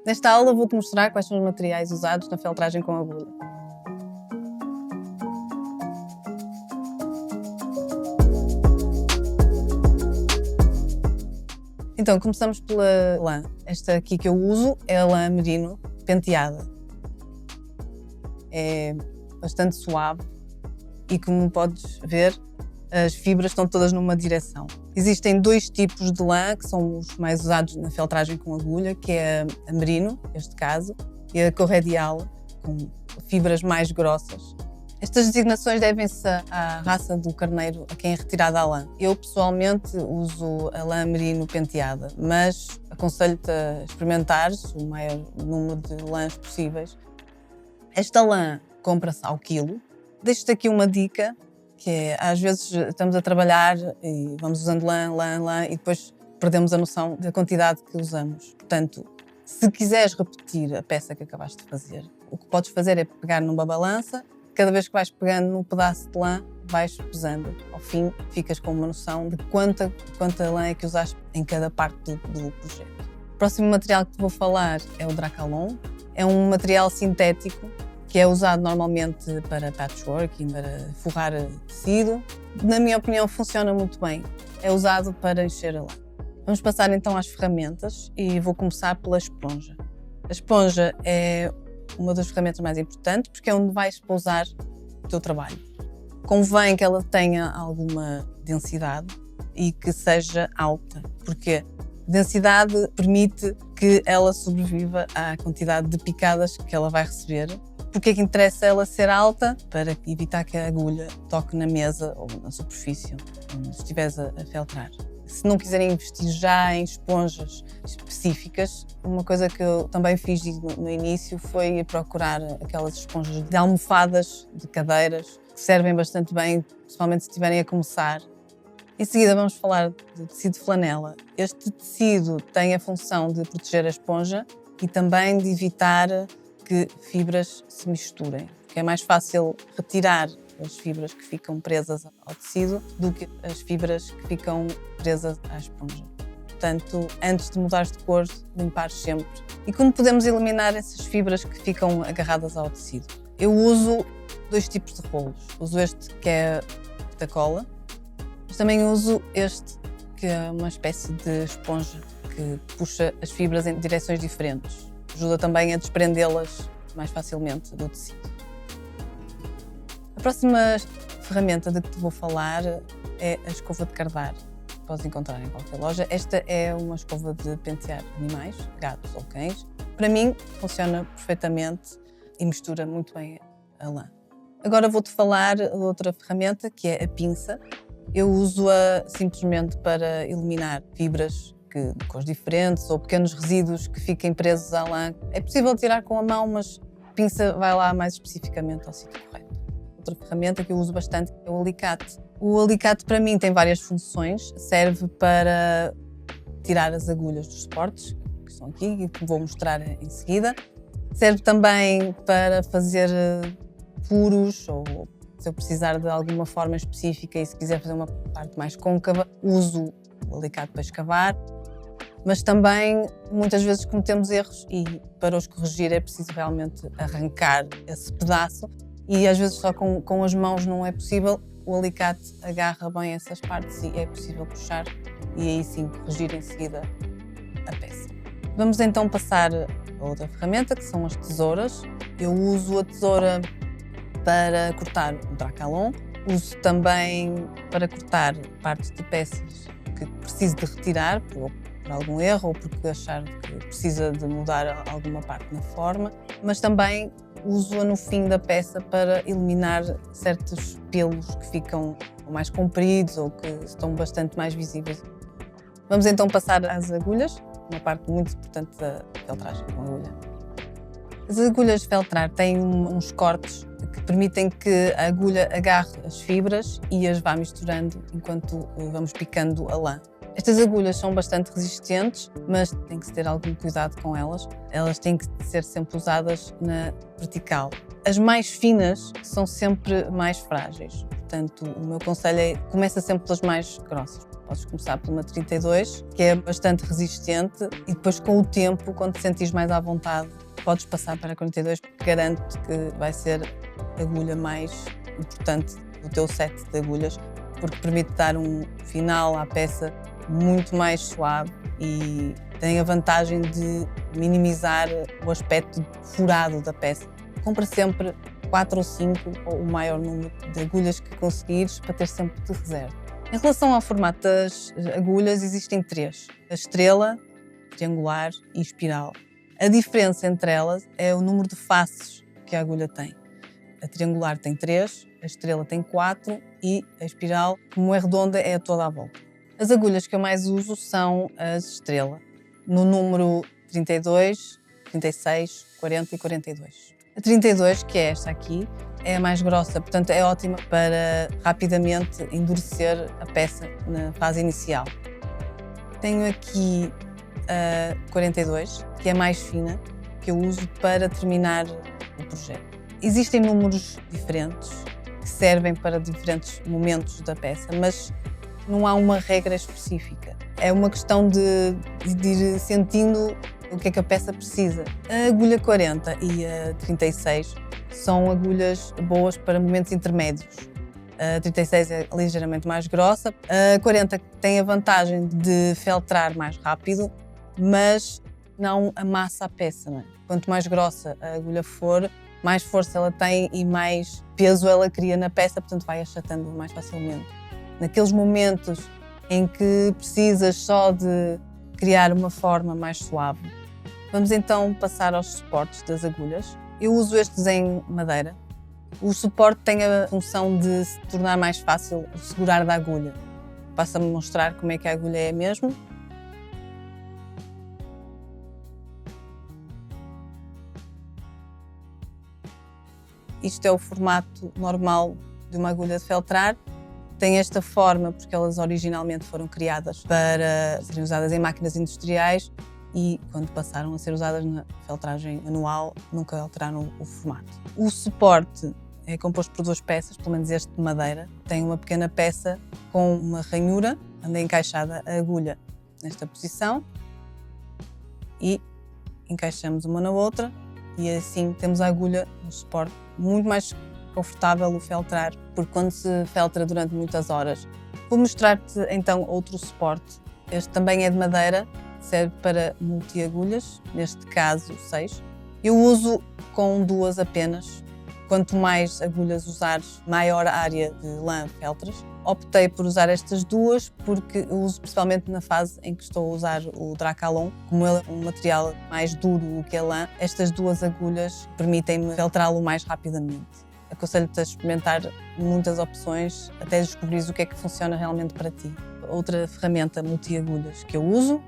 Nesta aula vou-te mostrar quais são os materiais usados na feltragem com agulha. Então, começamos pela lã. Esta aqui que eu uso é a lã merino penteada. É bastante suave e, como podes ver, as fibras estão todas numa direção. Existem dois tipos de lã que são os mais usados na feltragem com agulha, que é a merino, neste caso, e a corredial, com fibras mais grossas. Estas designações devem-se à raça do carneiro a quem é retirada a lã. Eu, pessoalmente, uso a lã merino penteada, mas aconselho-te a experimentares o maior número de lãs possíveis. Esta lã compra-se ao quilo. Deixo-te aqui uma dica, que é, às vezes estamos a trabalhar e vamos usando lã, e depois perdemos a noção da quantidade que usamos. Portanto, se quiseres repetir a peça que acabaste de fazer, o que podes fazer é pegar numa balança. Cada vez que vais pegando num pedaço de lã, vais pesando. Ao fim, ficas com uma noção de quanta lã é que usaste em cada parte do projeto. O próximo material que te vou falar é o Dracalon. É um material sintético que é usado normalmente para patchwork e para forrar tecido. Na minha opinião, funciona muito bem. É usado para encher a lã. Vamos passar então às ferramentas e vou começar pela esponja. A esponja é uma das ferramentas mais importantes, porque é onde vais pousar o teu trabalho. Convém que ela tenha alguma densidade e que seja alta, porque densidade permite que ela sobreviva à quantidade de picadas que ela vai receber. Porque é que interessa ela ser alta? Para evitar que a agulha toque na mesa ou na superfície onde estiveres a feltrar. Se não quiserem investir já em esponjas específicas, uma coisa que eu também fiz no início foi procurar aquelas esponjas de almofadas, de cadeiras, que servem bastante bem, principalmente se estiverem a começar. Em seguida vamos falar de tecido flanela. Este tecido tem a função de proteger a esponja e também de evitar que fibras se misturem, porque é mais fácil retirar as fibras que ficam presas ao tecido do que as fibras que ficam presas à esponja. Portanto, antes de mudares de cor, limpares sempre. E como podemos eliminar essas fibras que ficam agarradas ao tecido? Eu uso dois tipos de rolos. Uso este que é da cola, mas também uso este que é uma espécie de esponja que puxa as fibras em direções diferentes. Ajuda também a desprendê-las mais facilmente do tecido. A próxima ferramenta de que te vou falar é a escova de cardar. Podes encontrar em qualquer loja. Esta é uma escova de pentear animais, gatos ou cães. Para mim, funciona perfeitamente e mistura muito bem a lã. Agora vou-te falar de outra ferramenta, que é a pinça. Eu uso-a simplesmente para eliminar fibras de cores diferentes ou pequenos resíduos que fiquem presos à lã. É possível tirar com a mão, mas a pinça vai lá mais especificamente ao sítio correto. Outra ferramenta que eu uso bastante é o alicate. O alicate, para mim, tem várias funções. Serve para tirar as agulhas dos suportes, que estão aqui e que vou mostrar em seguida. Serve também para fazer furos, ou se eu precisar de alguma forma específica e se quiser fazer uma parte mais côncava, uso o alicate para escavar. Mas também, muitas vezes, cometemos erros e, para os corrigir, é preciso realmente arrancar esse pedaço. E às vezes só com as mãos não é possível. O alicate agarra bem essas partes e é possível puxar e aí sim corrigir em seguida a peça. Vamos então passar a outra ferramenta, que são as tesouras. Eu uso a tesoura para cortar o Dracalon. Uso também para cortar partes de peças que preciso de retirar por algum erro ou porque achar que precisa de mudar alguma parte na forma, mas também uso-a no fim da peça para eliminar certos pelos que ficam mais compridos ou que estão bastante mais visíveis. Vamos então passar às agulhas, uma parte muito importante da feltragem com agulha. As agulhas de feltrar têm uns cortes que permitem que a agulha agarre as fibras e as vá misturando enquanto vamos picando a lã. Estas agulhas são bastante resistentes, mas tem que se ter algum cuidado com elas. Elas têm que ser sempre usadas na vertical. As mais finas são sempre mais frágeis. Portanto, o meu conselho é começa sempre pelas mais grossas. Podes começar por uma 32, que é bastante resistente, e depois com o tempo, quando te sentires mais à vontade, podes passar para a 42, porque garanto que vai ser a agulha mais importante do teu set de agulhas, porque permite dar um final à peça muito mais suave e tem a vantagem de minimizar o aspecto furado da peça. Compra sempre 4 ou 5, ou o maior número de agulhas que conseguires, para ter sempre de reserva. Em relação ao formato das agulhas, existem 3. A estrela, triangular e espiral. A diferença entre elas é o número de faces que a agulha tem. A triangular tem 3, a estrela tem 4 e a espiral, como é redonda, é toda à volta. As agulhas que eu mais uso são as estrela, no número 32, 36, 40 e 42. A 32, que é esta aqui, é a mais grossa, portanto é ótima para rapidamente endurecer a peça na fase inicial. Tenho aqui a 42, que é mais fina, que eu uso para terminar o projeto. Existem números diferentes que servem para diferentes momentos da peça, mas não há uma regra específica. É uma questão de ir sentindo o que é que a peça precisa. A agulha 40 e a 36 são agulhas boas para momentos intermédios. A 36 é ligeiramente mais grossa. A 40 tem a vantagem de feltrar mais rápido, mas não amassa a peça, não é? Quanto mais grossa a agulha for, mais força ela tem e mais peso ela cria na peça, portanto vai achatando mais facilmente. Naqueles momentos em que precisas só de criar uma forma mais suave. Vamos então passar aos suportes das agulhas. Eu uso estes em madeira. O suporte tem a função de se tornar mais fácil o segurar da agulha. Passo a mostrar como é que a agulha é mesmo. Isto é o formato normal de uma agulha de feltrar. Tem esta forma porque elas originalmente foram criadas para serem usadas em máquinas industriais e, quando passaram a ser usadas na feltragem manual, nunca alteraram o formato. O suporte é composto por 2 peças, pelo menos este de madeira. Tem uma pequena peça com uma ranhura, onde é encaixada a agulha nesta posição e encaixamos uma na outra e assim temos a agulha no suporte. Muito mais confortável o feltrar, porque quando se feltra durante muitas horas. Vou mostrar-te então outro suporte. Este também é de madeira, serve para multi-agulhas, neste caso 6. Eu uso com 2 apenas. Quanto mais agulhas usares, maior a área de lã feltras. Optei por usar estas 2 porque eu uso principalmente na fase em que estou a usar o Dracalon. Como ele é um material mais duro do que a lã, estas 2 agulhas permitem-me feltrá-lo mais rapidamente. Aconselho-te a experimentar muitas opções até descobrires o que é que funciona realmente para ti. Outra ferramenta multi-agulhas que eu uso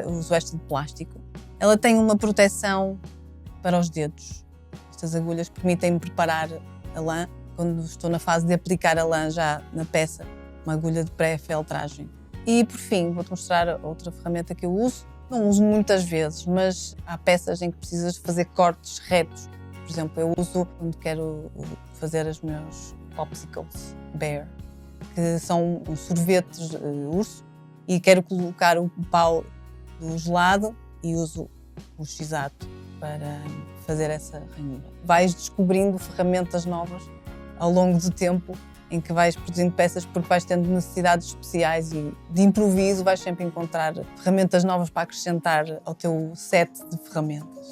uso esta de plástico. Ela tem uma proteção para os dedos. Estas agulhas permitem-me preparar a lã quando estou na fase de aplicar a lã já na peça, uma agulha de pré-feltragem. E por fim, vou-te mostrar outra ferramenta que eu uso. Não uso muitas vezes, mas há peças em que precisas fazer cortes retos. Por exemplo, eu uso quando quero fazer os meus popsicles bear, que são uns sorvetes de urso, e quero colocar o pau do gelado e uso o X-Ato para fazer essa ranhura. Vais descobrindo ferramentas novas ao longo do tempo em que vais produzindo peças, porque vais tendo necessidades especiais e de improviso vais sempre encontrar ferramentas novas para acrescentar ao teu set de ferramentas.